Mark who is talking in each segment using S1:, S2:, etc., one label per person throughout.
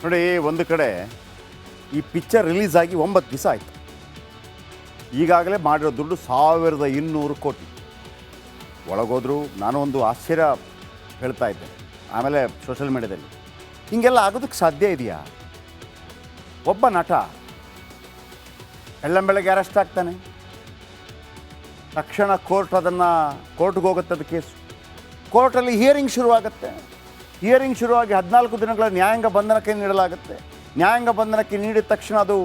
S1: ನೋಡಿ, ಒಂದು ಕಡೆ ಈ ಪಿಕ್ಚರ್ ರಿಲೀಸ್ ಆಗಿ 9 ದಿವಸ ಆಯಿತು. ಈಗಾಗಲೇ ಮಾಡಿರೋ ದುಡ್ಡು 1200 ಕೋಟಿ. ಒಳಗೋದ್ರು ನಾನು ಒಂದು ಆಶ್ಚರ್ಯ ಹೇಳ್ತಾ ಇದ್ದೆ ಆಮೇಲೆ ಸೋಷಲ್ ಮೀಡಿಯಾದಲ್ಲಿ, ಹೀಗೆಲ್ಲ ಆಗೋದಕ್ಕೆ ಸಾಧ್ಯ ಇದೆಯಾ? ಒಬ್ಬ ನಟ ಬೆಳ್ಳಂಬೆಳಗ್ಗೆ ಅರೆಸ್ಟ್ ಆಗ್ತಾನೆ, ತಕ್ಷಣ ಕೋರ್ಟ್ಗೆ ಹೋಗುತ್ತೆ, ಅದು ಕೇಸು. ಕೋರ್ಟಲ್ಲಿ ಹಿಯರಿಂಗ್ ಶುರುವಾಗುತ್ತೆ. ಹಿಯರಿಂಗ್ ಶುರುವಾಗಿ 14 ದಿನಗಳ ನ್ಯಾಯಾಂಗ ಬಂಧನಕ್ಕೆ ನೀಡಲಾಗುತ್ತೆ. ನ್ಯಾಯಾಂಗ ಬಂಧನಕ್ಕೆ ನೀಡಿದ ತಕ್ಷಣ ಅದು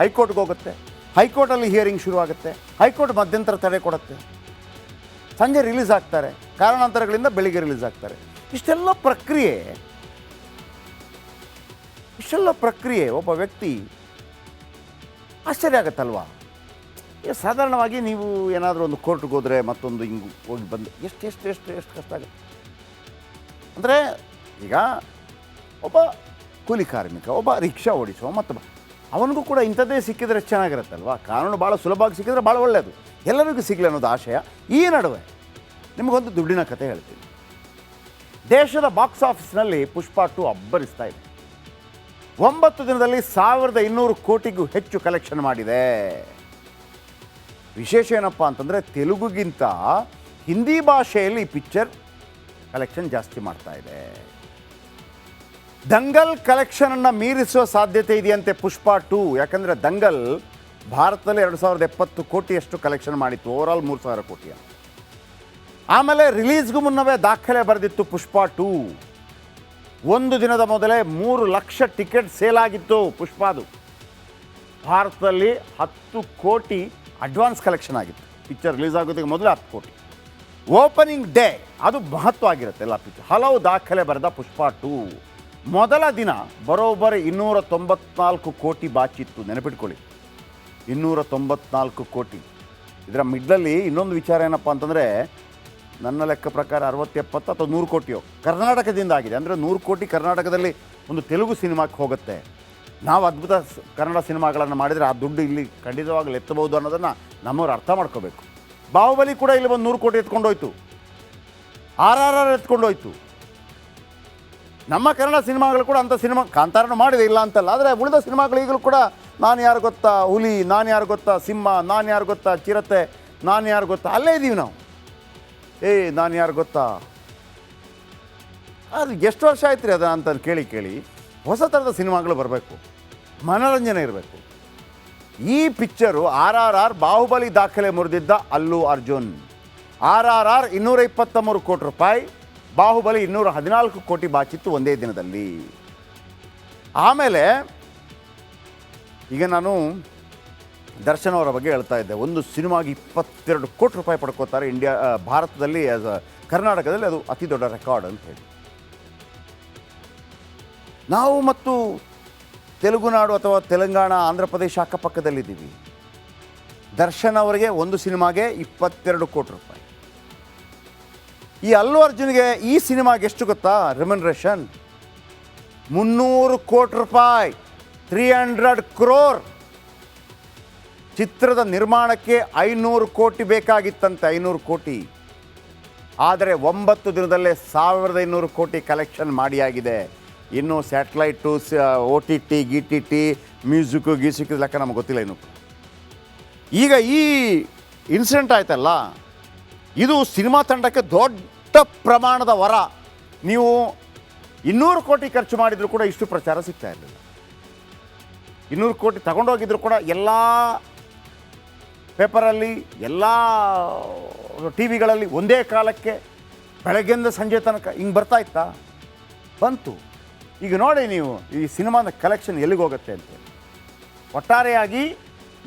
S1: ಹೈಕೋರ್ಟ್ಗೆ ಹೋಗುತ್ತೆ. ಹೈಕೋರ್ಟಲ್ಲಿ ಹಿಯರಿಂಗ್ ಶುರುವಾಗುತ್ತೆ. ಹೈಕೋರ್ಟ್ ಮಧ್ಯಂತರ ತಡೆ ಕೊಡುತ್ತೆ. ಸಂಜೆ ರಿಲೀಸ್ ಆಗ್ತಾರೆ, ಕಾರಣಾಂತರಗಳಿಂದ ಬೆಳಿಗ್ಗೆ ರಿಲೀಸ್ ಆಗ್ತಾರೆ. ಇಷ್ಟೆಲ್ಲ ಪ್ರಕ್ರಿಯೆ ಒಬ್ಬ ವ್ಯಕ್ತಿ ಆಶ್ಚರ್ಯ ಆಗುತ್ತಲ್ವಾ? ಸಾಧಾರಣವಾಗಿ ನೀವು ಏನಾದರೂ ಒಂದು ಕೋರ್ಟ್ಗೆ ಹೋದರೆ ಮತ್ತೊಂದು ಹಿಂಗೆ ಹೋಗಿ ಬಂದು ಎಷ್ಟು ಕಷ್ಟ ಆಗುತ್ತೆ ಅಂದರೆ, ಈಗ ಒಬ್ಬ ಕೂಲಿ ಕಾರ್ಮಿಕ, ಒಬ್ಬ ರಿಕ್ಷಾ ಓಡಿಸುವ ಮತ್ತೊಬ್ಬ, ಅವನಿಗೂ ಕೂಡ ಇಂಥದ್ದೇ ಸಿಕ್ಕಿದರೆ ಚೆನ್ನಾಗಿರುತ್ತಲ್ವ? ಕಾನೂನು ಭಾಳ ಸುಲಭವಾಗಿ ಸಿಕ್ಕಿದ್ರೆ ಭಾಳ ಒಳ್ಳೆಯದು, ಎಲ್ಲರಿಗೂ ಸಿಗಲಿ ಅನ್ನೋದು ಆಶಯ. ಈ ನಡುವೆ ನಿಮಗೊಂದು ದುಡ್ಡಿನ ಕಥೆ ಹೇಳ್ತೀನಿ. ದೇಶದ ಬಾಕ್ಸ್ ಆಫೀಸ್ನಲ್ಲಿ ಪುಷ್ಪ 2 ಅಬ್ಬರಿಸ್ತಾ ಇದೆ. 9 ದಿನದಲ್ಲಿ 1200 ಕೋಟಿಗೂ ಹೆಚ್ಚು ಕಲೆಕ್ಷನ್ ಮಾಡಿದೆ. ವಿಶೇಷ ಏನಪ್ಪ ಅಂತಂದರೆ, ತೆಲುಗುಗಿಂತ ಹಿಂದಿ ಭಾಷೆಯಲ್ಲಿ ಈ ಪಿಕ್ಚರ್ ಕಲೆಕ್ಷನ್ ಜಾಸ್ತಿ ಮಾಡ್ತಾ ಇದೆ. ದಂಗಲ್ ಕಲೆಕ್ಷನನ್ನು ಮೀರಿಸುವ ಸಾಧ್ಯತೆ ಇದೆಯಂತೆ ಪುಷ್ಪ 2. ಯಾಕಂದರೆ ದಂಗಲ್ ಭಾರತದಲ್ಲಿ 2070 ಕೋಟಿಯಷ್ಟು ಕಲೆಕ್ಷನ್ ಮಾಡಿತ್ತು, ಓವರಾಲ್ 3000 ಕೋಟಿ. ಆಮೇಲೆ ರಿಲೀಸ್ಗೂ ಮುನ್ನವೇ ದಾಖಲೆ ಬರೆದಿತ್ತು ಪುಷ್ಪ 2. ಒಂದು ದಿನದ ಮೊದಲೇ 3 ಲಕ್ಷ ಟಿಕೆಟ್ ಸೇಲ್ ಆಗಿತ್ತು ಪುಷ್ಪಾದು. ಭಾರತದಲ್ಲಿ 10 ಕೋಟಿ ಅಡ್ವಾನ್ಸ್ ಕಲೆಕ್ಷನ್ ಆಗಿತ್ತು. ಪಿಕ್ಚರ್ ರಿಲೀಸ್ ಆಗೋದಕ್ಕೆ ಮೊದಲು 10 ಕೋಟಿ. ಓಪನಿಂಗ್ ಡೇ ಅದು ಮಹತ್ವವಾಗಿರುತ್ತೆ ಎಲ್ಲ ಪಿಕ್ಚರ್. ಹಲವು ದಾಖಲೆ ಬರೆದ ಪುಷ್ಪ 2 ಮೊದಲ ದಿನ ಬರೋಬ್ಬರಿ 294 ಕೋಟಿ ಬಾಚಿತ್ತು. ನೆನಪಿಟ್ಕೊಳ್ಳಿ, 294 ಕೋಟಿ. ಇದರ ಮಿಡ್ಲಲ್ಲಿ ಇನ್ನೊಂದು ವಿಚಾರ ಏನಪ್ಪ ಅಂತಂದರೆ, ನನ್ನ ಲೆಕ್ಕ ಪ್ರಕಾರ 60-70 ಅಥವಾ 100 ಕೋಟಿಯೋ ಕರ್ನಾಟಕದಿಂದ ಆಗಿದೆ. ಅಂದರೆ 100 ಕೋಟಿ ಕರ್ನಾಟಕದಲ್ಲಿ ಒಂದು ತೆಲುಗು ಸಿನಿಮಾಕ್ಕೆ ಹೋಗುತ್ತೆ. ನಾವು ಅದ್ಭುತ ಕನ್ನಡ ಸಿನಿಮಾಗಳನ್ನು ಮಾಡಿದರೆ ಆ ದುಡ್ಡು ಇಲ್ಲಿ ಖಂಡಿತವಾಗಲು ಎತ್ತಬಹುದು ಅನ್ನೋದನ್ನು ನಮ್ಮವ್ರು ಅರ್ಥ ಮಾಡ್ಕೋಬೇಕು. ಬಾಹುಬಲಿ ಕೂಡ ಇಲ್ಲಿ ಒಂದು 100 ಕೋಟಿ ಎತ್ಕೊಂಡೋಯ್ತು. RRR ಎತ್ಕೊಂಡೋಯ್ತು. ನಮ್ಮ ಕನ್ನಡ ಸಿನಿಮಾಗಳು ಕೂಡ ಅಂಥ ಸಿನಿಮಾ, ಕಾಂತಾರನು ಮಾಡಿದೆ ಇಲ್ಲ ಅಂತಲ್ಲ, ಆದರೆ ಉಳಿದ ಸಿನಿಮಾಗಳು ಈಗಲೂ ಕೂಡ ನಾನು ಯಾರು ಗೊತ್ತಾ ಹುಲಿ, ನಾನು ಯಾರು ಗೊತ್ತಾ ಸಿಂಹ, ನಾನು ಯಾರು ಗೊತ್ತಾ ಚಿರತೆ, ನಾನು ಯಾರು ಗೊತ್ತಾ ಅಲ್ಲೇ ಇದ್ದೀವಿ ನಾವು. ನಾನು ಯಾರು ಗೊತ್ತಾ, ಅದು ಎಷ್ಟು ವರ್ಷ ಆಯ್ತು ರೀ ಅದು ಅಂತ ಕೇಳಿ ಹೊಸ ಥರದ ಸಿನಿಮಾಗಳು ಬರಬೇಕು, ಮನೋರಂಜನೆ ಇರಬೇಕು. ಈ ಪಿಕ್ಚರು RRR ಬಾಹುಬಲಿ ದಾಖಲೆ ಮುರಿದಿದ್ದ ಅಲ್ಲು ಅರ್ಜುನ್. RRR 223 ಕೋಟಿ ರೂಪಾಯಿ, ಬಾಹುಬಲಿ 214 ಕೋಟಿ ಬಾಚಿತ್ತು ಒಂದೇ ದಿನದಲ್ಲಿ. ಆಮೇಲೆ ಈಗ ನಾನು ದರ್ಶನ್ ಅವರ ಬಗ್ಗೆ ಹೇಳ್ತಾ ಇದ್ದೆ. ಒಂದು ಸಿನಿಮಾಗೆ 22 ಕೋಟಿ ರೂಪಾಯಿ ಪಡ್ಕೋತಾರೆ ಭಾರತದಲ್ಲಿ, ಕರ್ನಾಟಕದಲ್ಲಿ ಅದು ಅತಿ ದೊಡ್ಡ ರೆಕಾರ್ಡ್ ಅಂತ ಹೇಳಿ. ನಾವು ಮತ್ತು ತೆಲುಗುನಾಡು ಅಥವಾ ತೆಲಂಗಾಣ, ಆಂಧ್ರ ಪ್ರದೇಶ ಅಕ್ಕಪಕ್ಕದಲ್ಲಿದ್ದೀವಿ. ದರ್ಶನ್ ಅವರಿಗೆ ಒಂದು ಸಿನಿಮಾಗೆ 22 ಕೋಟಿ ರೂಪಾಯಿ. ಈ ಅಲ್ಲು ಅರ್ಜುನ್ಗೆ ಈ ಸಿನಿಮಾಗೆ ಎಷ್ಟು ಗೊತ್ತಾ ರೆಮ್ಯುನರೇಷನ್? 300 ಕೋಟಿ ರೂಪಾಯಿ, 300 crore. ಚಿತ್ರದ ನಿರ್ಮಾಣಕ್ಕೆ 500 ಕೋಟಿ ಬೇಕಾಗಿತ್ತಂತೆ, 500 ಕೋಟಿ. ಆದರೆ 9 ದಿನದಲ್ಲೇ 1500 ಕೋಟಿ ಕಲೆಕ್ಷನ್ ಮಾಡಿಯಾಗಿದೆ. ಇನ್ನು ಸ್ಯಾಟಲೈಟು, OTT, GTT, ಮ್ಯೂಸಿಕ್ ಲೆಕ್ಕ ನಮಗೆ ಗೊತ್ತಿಲ್ಲ ಇನ್ನು. ಈಗ ಈ ಇನ್ಸಿಡೆಂಟ್ ಆಯ್ತಲ್ಲ, ಇದು ಸಿನಿಮಾ ತಂಡಕ್ಕೆ ದೊಡ್ಡ ಪ್ರಮಾಣದ ವರ. ನೀವು 200 ಕೋಟಿ ಖರ್ಚು ಮಾಡಿದರೂ ಕೂಡ ಇಷ್ಟು ಪ್ರಚಾರ ಸಿಗ್ತಾ ಇರಲಿಲ್ಲ. 200 ಕೋಟಿ ತಗೊಂಡೋಗಿದ್ರು ಕೂಡ ಎಲ್ಲ ಪೇಪರಲ್ಲಿ, ಎಲ್ಲ TV ಗಳಲ್ಲಿ ಒಂದೇ ಕಾಲಕ್ಕೆ ಬೆಳಗ್ಗೆಯಿಂದ ಸಂಜೆ ತನಕ ಹಿಂಗೆ ಬರ್ತಾ ಇತ್ತಾ? ಬಂತು. ಈಗ ನೋಡಿ ನೀವು ಈ ಸಿನಿಮಾದ ಕಲೆಕ್ಷನ್ ಎಲ್ಲಿಗೆ ಹೋಗುತ್ತೆ ಅಂತ. ಒಟ್ಟಾರೆಯಾಗಿ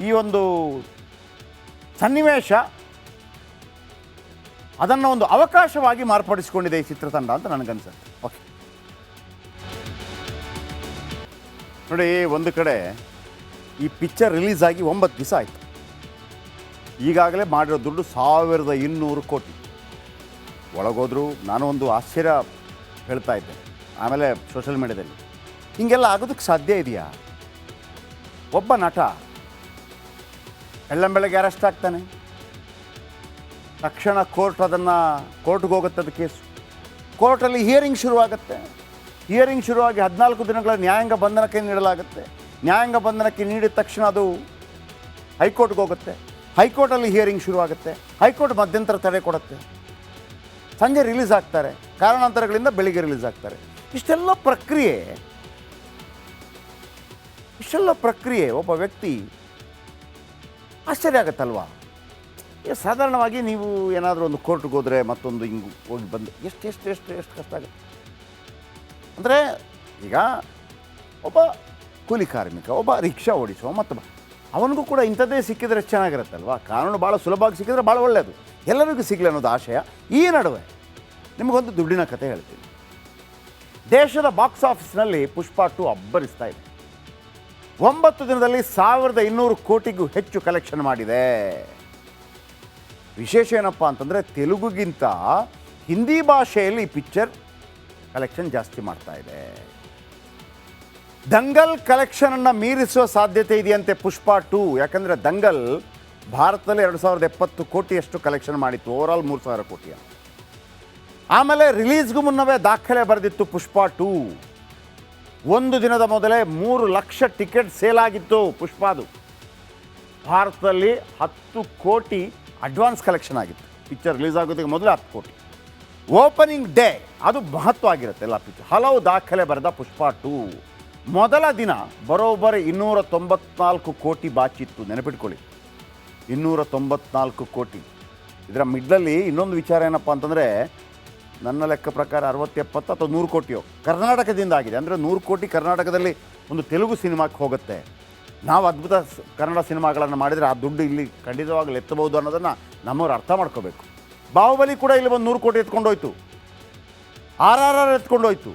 S1: ಈ ಒಂದು ಸನ್ನಿವೇಶ ಅದನ್ನು ಒಂದು ಅವಕಾಶವಾಗಿ ಮಾರ್ಪಡಿಸಿಕೊಂಡಿದೆ ಈ ಚಿತ್ರತಂಡ ಅಂತ ನನಗನ್ಸುತ್ತೆ. ಓಕೆ, ನೋಡಿ, ಒಂದು ಕಡೆ ಈ ಪಿಕ್ಚರ್ ರಿಲೀಸ್ ಆಗಿ 9 ದಿವಸ ಆಯಿತು. ಈಗಾಗಲೇ ಮಾಡಿರೋ ದುಡ್ಡು 1200 ಕೋಟಿ. ಒಳಗೋದ್ರು ನಾನು ಒಂದು ಆಶ್ಚರ್ಯ ಹೇಳ್ತಾ ಇದ್ದೆ ಆಮೇಲೆ ಸೋಷಲ್ ಮೀಡಿಯಾದಲ್ಲಿ, ಹೀಗೆಲ್ಲ ಆಗೋದಕ್ಕೆ ಸಾಧ್ಯ ಇದೆಯಾ? ಒಬ್ಬ ನಟ ಬೆಳ್ಳಂಬೆಳಗ್ಗೆ ಅರೆಸ್ಟ್ ಆಗ್ತಾನೆ, ತಕ್ಷಣ ಕೋರ್ಟ್ಗೆ ಹೋಗುತ್ತೆ, ಅದು ಕೇಸು. ಕೋರ್ಟಲ್ಲಿ ಹಿಯರಿಂಗ್ ಶುರುವಾಗುತ್ತೆ. ಹಿಯರಿಂಗ್ ಶುರುವಾಗಿ 14 ದಿನಗಳ ನ್ಯಾಯಾಂಗ ಬಂಧನಕ್ಕೆ ನೀಡಲಾಗುತ್ತೆ. ನ್ಯಾಯಾಂಗ ಬಂಧನಕ್ಕೆ ನೀಡಿದ ತಕ್ಷಣ ಅದು ಹೈಕೋರ್ಟ್ಗೆ ಹೋಗುತ್ತೆ. ಹೈಕೋರ್ಟಲ್ಲಿ ಹಿಯರಿಂಗ್ ಶುರುವಾಗುತ್ತೆ. ಹೈಕೋರ್ಟ್ ಮಧ್ಯಂತರ ತಡೆ ಕೊಡುತ್ತೆ. ಸಂಜೆ ರಿಲೀಸ್ ಆಗ್ತಾರೆ. ಕಾರಣಾಂತರಗಳಿಂದ ಬೆಳಿಗ್ಗೆ ರಿಲೀಸ್ ಆಗ್ತಾರೆ. ಇಷ್ಟೆಲ್ಲ ಪ್ರಕ್ರಿಯೆ ಒಬ್ಬ ವ್ಯಕ್ತಿ ಆಶ್ಚರ್ಯ ಆಗುತ್ತಲ್ವಾ? ಸಾಧಾರಣವಾಗಿ ನೀವು ಏನಾದರೂ ಒಂದು ಕೋರ್ಟ್ಗೆ ಹೋದರೆ ಮತ್ತೊಂದು ಹಿಂಗೆ ಹೋಗಿ ಬಂದು ಎಷ್ಟು ಕಷ್ಟ ಆಗುತ್ತೆ ಅಂದರೆ, ಈಗ ಒಬ್ಬ ಕೂಲಿ ಕಾರ್ಮಿಕ, ಒಬ್ಬ ರಿಕ್ಷಾ ಓಡಿಸುವ ಮತ್ತೊಬ್ಬ, ಅವನಿಗೂ ಕೂಡ ಇಂಥದ್ದೇ ಸಿಕ್ಕಿದರೆ ಚೆನ್ನಾಗಿರುತ್ತಲ್ವ. ಕಾನೂನು ಭಾಳ ಸುಲಭವಾಗಿ ಸಿಕ್ಕಿದ್ರೆ ಭಾಳ ಒಳ್ಳೆಯದು, ಎಲ್ಲರಿಗೂ ಸಿಗಲಿ ಅನ್ನೋದು ಆಶಯ. ಈ ನಡುವೆ ನಿಮಗೊಂದು ದುಡ್ಡಿನ ಕತೆ ಹೇಳ್ತೀನಿ. ದೇಶದ ಬಾಕ್ಸ್ ಆಫೀಸ್ನಲ್ಲಿ ಪುಷ್ಪ 2 ಅಬ್ಬರಿಸ್ತಾ ಇದೆ. 9 ದಿನದಲ್ಲಿ 1200 ಕೋಟಿಗೂ ಹೆಚ್ಚು ಕಲೆಕ್ಷನ್ ಮಾಡಿದೆ. ವಿಶೇಷ ಏನಪ್ಪ ಅಂತಂದರೆ, ತೆಲುಗುಗಿಂತ ಹಿಂದಿ ಭಾಷೆಯಲ್ಲಿ ಈ ಪಿಕ್ಚರ್ ಕಲೆಕ್ಷನ್ ಜಾಸ್ತಿ ಮಾಡ್ತಾ ಇದೆ. ದಂಗಲ್ ಕಲೆಕ್ಷನನ್ನು ಮೀರಿಸುವ ಸಾಧ್ಯತೆ ಇದೆಯಂತೆ ಪುಷ್ಪ 2. ಯಾಕಂದರೆ ದಂಗಲ್ ಭಾರತದಲ್ಲಿ 2070 ಕೋಟಿಯಷ್ಟು ಕಲೆಕ್ಷನ್ ಮಾಡಿತ್ತು, ಓವರಾಲ್ 3000 ಕೋಟಿ. ಆಮೇಲೆ ರಿಲೀಸ್ಗೂ ಮುನ್ನವೇ ದಾಖಲೆ ಬರೆದಿತ್ತು ಪುಷ್ಪ 2. ಒಂದು ದಿನದ ಮೊದಲೇ 3 ಲಕ್ಷ ಟಿಕೆಟ್ ಸೇಲ್ ಆಗಿತ್ತು ಪುಷ್ಪಾದು. ಭಾರತದಲ್ಲಿ 10 ಕೋಟಿ ಅಡ್ವಾನ್ಸ್ ಕಲೆಕ್ಷನ್ ಆಗಿತ್ತು. ಪಿಕ್ಚರ್ ರಿಲೀಸ್ ಆಗೋದಕ್ಕೆ ಮೊದಲೇ 10 ಕೋಟಿ. ಓಪನಿಂಗ್ ಡೇ ಅದು ಮಹತ್ವ ಆಗಿರುತ್ತೆ ಎಲ್ಲ ಪಿಕ್ಚರ್. ಹಲವು ದಾಖಲೆ ಬರೆದ ಪುಷ್ಪ 2 ಮೊದಲ ದಿನ ಬರೋಬ್ಬರಿ 294 ಕೋಟಿ ಬಾಚಿತ್ತು. ನೆನಪಿಟ್ಕೊಳ್ಳಿ, 294 ಕೋಟಿ. ಇದರ ಮಿಡ್ಲಲ್ಲಿ ಇನ್ನೊಂದು ವಿಚಾರ ಏನಪ್ಪ ಅಂತಂದರೆ, ನನ್ನ ಲೆಕ್ಕ ಪ್ರಕಾರ 60-70 ಅಥವಾ 100 ಕೋಟಿಯೋ ಕರ್ನಾಟಕದಿಂದ ಆಗಿದೆ. ಅಂದರೆ 100 ಕೋಟಿ ಕರ್ನಾಟಕದಲ್ಲಿ ಒಂದು ತೆಲುಗು ಸಿನಿಮಾಕ್ಕೆ ಹೋಗುತ್ತೆ. ನಾವು ಅದ್ಭುತ ಕನ್ನಡ ಸಿನಿಮಾಗಳನ್ನು ಮಾಡಿದರೆ ಆ ದುಡ್ಡು ಇಲ್ಲಿ ಖಂಡಿತವಾಗಲೂ ಎತ್ತಬಹುದು ಅನ್ನೋದನ್ನು ನಮ್ಮವ್ರು ಅರ್ಥ ಮಾಡ್ಕೋಬೇಕು. ಬಾಹುಬಲಿ ಕೂಡ ಇಲ್ಲಿ ಒಂದು 100 ಕೋಟಿ ಎತ್ಕೊಂಡೋಯ್ತು. RRR ಎತ್ಕೊಂಡೋಯ್ತು.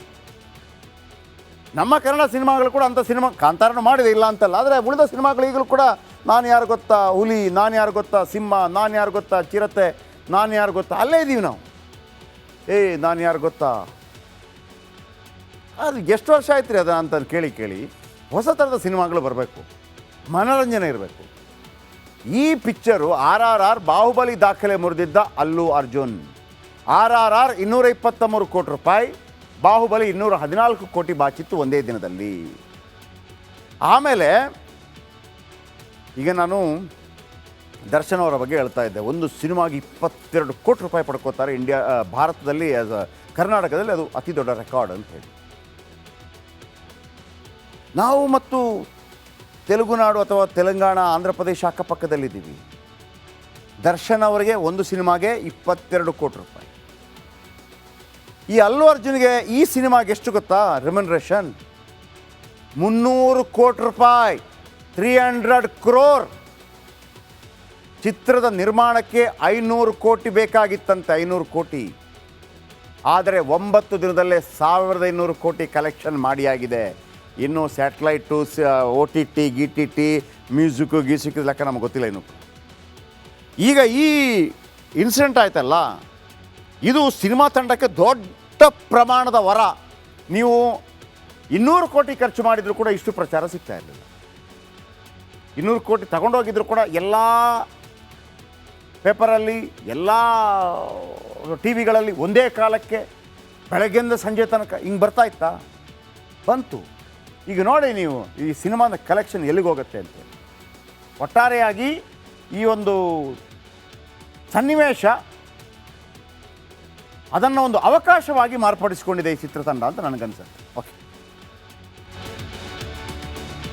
S1: ನಮ್ಮ ಕನ್ನಡ ಸಿನಿಮಾಗಳು ಕೂಡ ಅಂಥ ಸಿನಿಮಾ, ಕಾಂತಾರನು ಮಾಡಿದೆ ಇಲ್ಲ ಅಂತಲ್ಲ, ಆದರೆ ಉಳಿದ ಸಿನಿಮಾಗಳು ಈಗಲೂ ಕೂಡ ನಾನು ಯಾರು ಗೊತ್ತಾ ಹುಲಿ, ನಾನು ಯಾರು ಗೊತ್ತಾ ಸಿಂಹ, ನಾನು ಯಾರು ಗೊತ್ತಾ ಚಿರತೆ, ನಾನು ಯಾರು ಗೊತ್ತಾ ಅಲ್ಲೇ ಇದ್ದೀವಿ ನಾವು. ನಾನು ಯಾರು ಗೊತ್ತಾ, ಅದು ಎಷ್ಟು ವರ್ಷ ಆಯ್ತು ರೀ ಅದು ಅಂತ ಕೇಳಿ ಹೊಸ ಥರದ ಸಿನಿಮಾಗಳು ಬರಬೇಕು, ಮನೋರಂಜನೆ ಇರಬೇಕು. ಈ ಪಿಕ್ಚರು RRR ಬಾಹುಬಲಿ ದಾಖಲೆ ಮುರಿದಿದ್ದ ಅಲ್ಲು ಅರ್ಜುನ್. RRR 223 ಕೋಟಿ ರೂಪಾಯಿ, ಬಾಹುಬಲಿ 214 ಕೋಟಿ ಬಾಚಿತ್ತು ಒಂದೇ ದಿನದಲ್ಲಿ. ಆಮೇಲೆ ಈಗ ನಾನು ದರ್ಶನ್ ಅವರ ಬಗ್ಗೆ ಹೇಳ್ತಾ ಇದ್ದೆ. ಒಂದು ಸಿನಿಮಾಗೆ 22 ಕೋಟಿ ರೂಪಾಯಿ ಪಡ್ಕೋತಾರೆ ಭಾರತದಲ್ಲಿ, ಕರ್ನಾಟಕದಲ್ಲಿ ಅದು ಅತಿ ದೊಡ್ಡ ರೆಕಾರ್ಡ್ ಅಂತ ಹೇಳಿ. ನಾವು ಮತ್ತು ತೆಲುಗುನಾಡು ಅಥವಾ ತೆಲಂಗಾಣ, ಆಂಧ್ರ ಪ್ರದೇಶ ಅಕ್ಕಪಕ್ಕದಲ್ಲಿದ್ದೀವಿ. ದರ್ಶನ್ ಅವರಿಗೆ ಒಂದು ಸಿನಿಮಾಗೆ 22 ಕೋಟಿ ರೂಪಾಯಿ. ಈ ಅಲ್ಲು ಅರ್ಜುನ್ಗೆ ಈ ಸಿನಿಮಾಗೆ ಎಷ್ಟು ಗೊತ್ತಾ ರೆಮ್ಯುನರೇಷನ್? 300 ಕೋಟಿ ರೂಪಾಯಿ, 300 crore. ಚಿತ್ರದ ನಿರ್ಮಾಣಕ್ಕೆ 500 ಕೋಟಿ ಬೇಕಾಗಿತ್ತಂತೆ, 500 ಕೋಟಿ. ಆದರೆ 9 ದಿನದಲ್ಲೇ 1500 ಕೋಟಿ ಕಲೆಕ್ಷನ್ ಮಾಡಿಯಾಗಿದೆ. ಇನ್ನು ಸ್ಯಾಟಲೈಟು, OTT, GTT, ಮ್ಯೂಸಿಕ್ ಲೆಕ್ಕ ನಮಗೆ ಗೊತ್ತಿಲ್ಲ ಇನ್ನು. ಈಗ ಈ ಇನ್ಸಿಡೆಂಟ್ ಆಯ್ತಲ್ಲ, ಇದು ಸಿನಿಮಾ ತಂಡಕ್ಕೆ ದೊಡ್ಡ ಪ್ರಮಾಣದ ವರ. ನೀವು 200 ಕೋಟಿ ಖರ್ಚು ಮಾಡಿದರೂ ಕೂಡ ಇಷ್ಟು ಪ್ರಚಾರ ಸಿಗ್ತಾ ಇರಲಿಲ್ಲ. 200 ಕೋಟಿ ತಗೊಂಡೋಗಿದ್ರು ಕೂಡ ಎಲ್ಲ ಪೇಪರಲ್ಲಿ, ಎಲ್ಲ TV ಗಳಲ್ಲಿ ಒಂದೇ ಕಾಲಕ್ಕೆ ಬೆಳಗ್ಗೆಯಿಂದ ಸಂಜೆ ತನಕ ಹಿಂಗೆ ಬರ್ತಾ ಇತ್ತಾ? ಬಂತು. ಈಗ ನೋಡಿ ನೀವು ಈ ಸಿನಿಮಾದ ಕಲೆಕ್ಷನ್ ಎಲ್ಲಿಗೆ ಹೋಗುತ್ತೆ ಅಂತ. ಒಟ್ಟಾರೆಯಾಗಿ ಈ ಒಂದು ಸನ್ನಿವೇಶ ಅದನ್ನು ಒಂದು ಅವಕಾಶವಾಗಿ ಮಾರ್ಪಡಿಸಿಕೊಂಡಿದೆ ಈ ಚಿತ್ರತಂಡ ಅಂತ ನನಗನ್ಸುತ್ತೆ. ಓಕೆ.